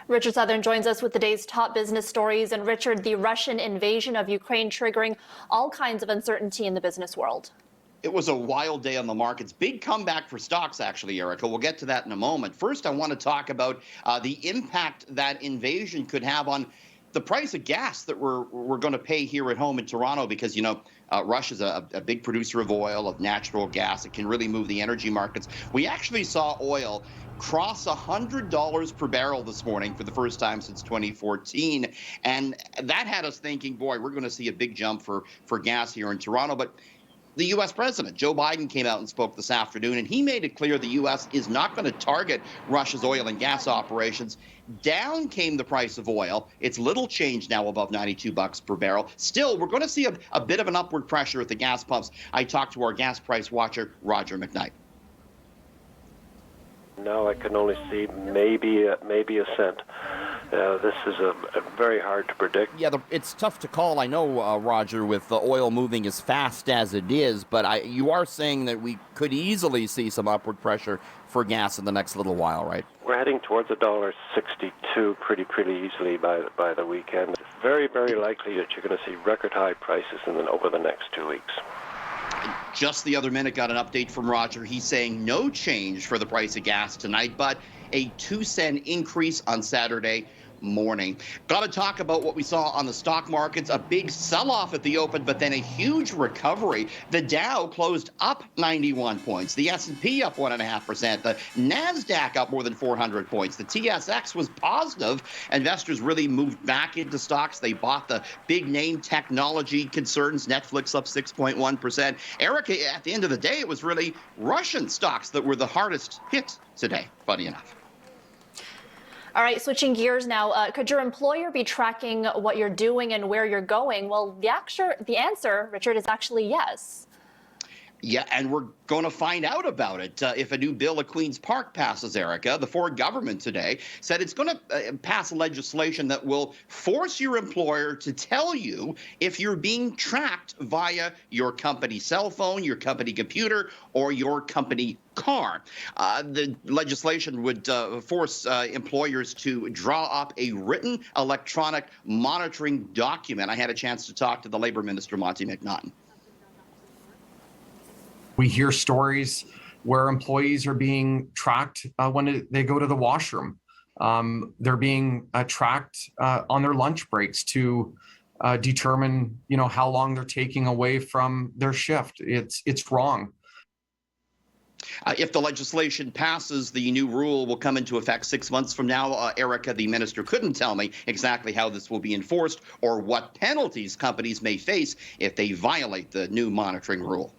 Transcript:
Richard Southern joins us with the day's top business stories. And Richard, the Russian invasion of Ukraine triggering all kinds of uncertainty in the business world. It was a wild day on the markets. Big comeback for stocks, actually, Erica. We'll get to that in a moment. First, I want to talk about the impact that invasion could have on the price of gas that we're going to pay here at home in Toronto, because, Russia's a big producer of oil, of natural gas. It can really move the energy markets. We actually saw oil cross $100 per barrel this morning for the first time since 2014. And that had us thinking, boy, we're going to see a big jump for gas here in Toronto. But the U.S. president, Joe Biden, came out and spoke this afternoon, and he made it clear the U.S. is not going to target Russia's oil and gas operations. Down came the price of oil. It's little change now, above $92 per barrel. Still, we're going to see a bit of an upward pressure at the gas pumps. I talked to our gas price watcher, Roger McKnight. Now I can only see maybe a cent. This is very hard to predict. Yeah, it's tough to call. I know, Roger, with the oil moving as fast as it is, but you are saying that we could easily see some upward pressure for gas in the next little while, right? We're heading towards $1.62 pretty easily by the weekend. It's very, very likely that you're going to see record high prices over the next 2 weeks. Just the other minute, got an update from Roger. He's saying no change for the price of gas tonight, but a 2-cent increase on Saturday morning. Got to talk about what we saw on the stock markets. A big sell-off at the open, but then a huge recovery. The Dow closed up 91 points. The S&P up 1.5%. The NASDAQ up more than 400 points. The TSX was positive. Investors really moved back into stocks. They bought the big name technology concerns. Netflix up 6.1%. Erica, at the end of the day, it was really Russian stocks that were the hardest hit today, funny enough. All right, switching gears now. Could your employer be tracking what you're doing and where you're going? Well, the answer, Richard, is actually yes. Yeah, and we're going to find out about it if a new bill at Queen's Park passes, Erica. The Ford government today said it's going to pass legislation that will force your employer to tell you if you're being tracked via your company cell phone, your company computer, or your company car. The legislation would force employers to draw up a written electronic monitoring document. I had a chance to talk to the Labour Minister, Monty McNaughton. We hear stories where employees are being tracked when they go to the washroom. They're being tracked on their lunch breaks to determine, how long they're taking away from their shift. It's wrong. If the legislation passes, the new rule will come into effect 6 months from now. Erica, the minister, couldn't tell me exactly how this will be enforced or what penalties companies may face if they violate the new monitoring rule.